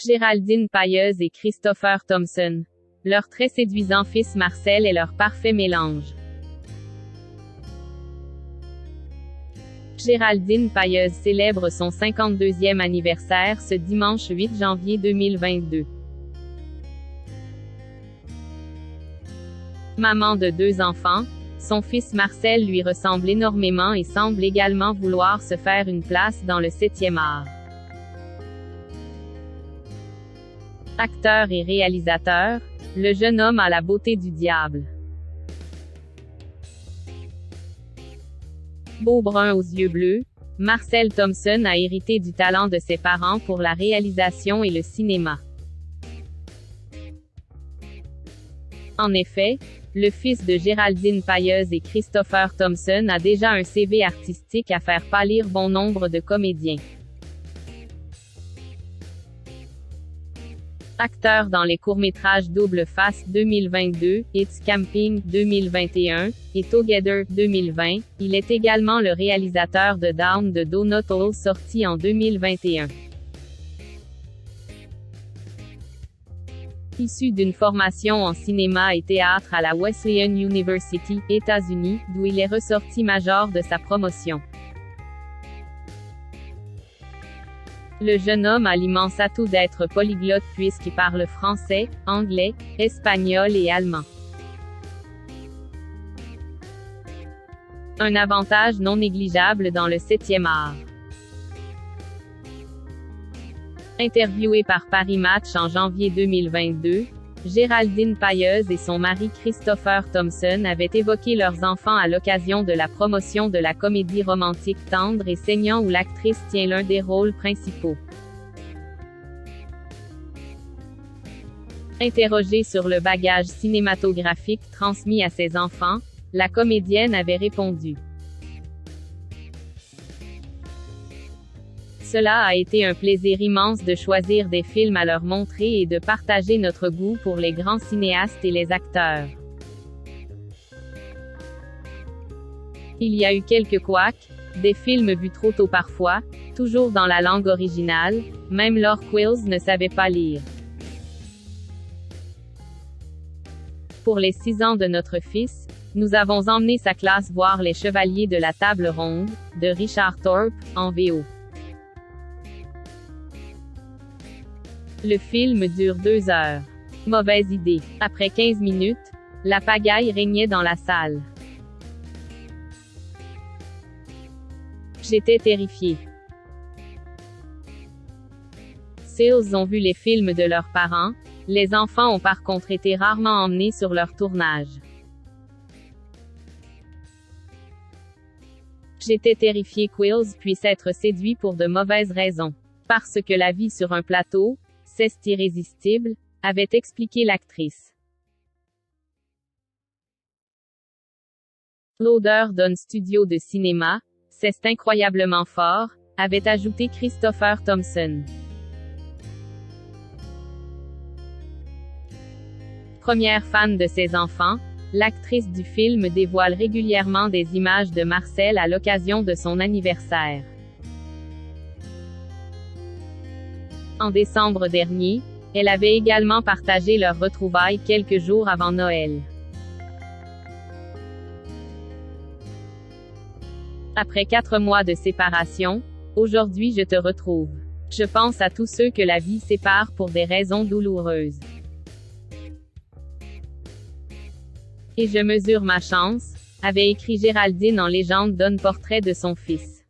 Géraldine Pailleuse et Christopher Thompson. Leur très séduisant fils Marcel est leur parfait mélange. Géraldine Pailleuse célèbre son 52e anniversaire ce dimanche 8 janvier 2022. Maman de 2 enfants, son fils Marcel lui ressemble énormément et semble également vouloir se faire une place dans le 7e art. Acteur et réalisateur, le jeune homme a la beauté du diable. Beau brun aux yeux bleus, Marcel Thompson a hérité du talent de ses parents pour la réalisation et le cinéma. En effet, le fils de Géraldine Pailleuse et Christopher Thompson a déjà un CV artistique à faire pâlir bon nombre de comédiens. Acteur dans les courts-métrages Double Face 2022, It's Camping 2021 et Together 2020, il est également le réalisateur de Down the Donut Hole sorti en 2021. Issu d'une formation en cinéma et théâtre à la Wesleyan University, États-Unis, d'où il est ressorti major de sa promotion. Le jeune homme a l'immense atout d'être polyglotte puisqu'il parle français, anglais, espagnol et allemand. Un avantage non négligeable dans le 7e art. Interviewé par Paris Match en janvier 2022, Géraldine Pailleuse et son mari Christopher Thompson avaient évoqué leurs enfants à l'occasion de la promotion de la comédie romantique tendre et saignant où l'actrice tient l'un des rôles principaux. Interrogée sur le bagage cinématographique transmis à ses enfants, la comédienne avait répondu: Cela a été un plaisir immense de choisir des films à leur montrer et de partager notre goût pour les grands cinéastes et les acteurs. Il y a eu quelques couacs, des films vus trop tôt parfois, toujours dans la langue originale, même Laure Quills ne savait pas lire. Pour les 6 ans de notre fils, nous avons emmené sa classe voir Les Chevaliers de la Table Ronde, de Richard Thorpe, en VO. Le film dure 2 heures. Mauvaise idée. Après 15 minutes, la pagaille régnait dans la salle. J'étais terrifiée. S'ils ont vu les films de leurs parents, les enfants ont par contre été rarement emmenés sur leur tournage. J'étais terrifiée qu'Wills puisse être séduit pour de mauvaises raisons. Parce que la vie sur un plateau, c'est irrésistible, avait expliqué l'actrice. L'odeur d'un studio de cinéma, c'est incroyablement fort, avait ajouté Christopher Thompson. Première fan de ses enfants, l'actrice du film dévoile régulièrement des images de Marcel à l'occasion de son anniversaire. En décembre dernier, elle avait également partagé leurs retrouvailles quelques jours avant Noël. Après 4 mois de séparation, aujourd'hui je te retrouve. Je pense à tous ceux que la vie sépare pour des raisons douloureuses. Et je mesure ma chance, avait écrit Géraldine en légende d'un portrait de son fils.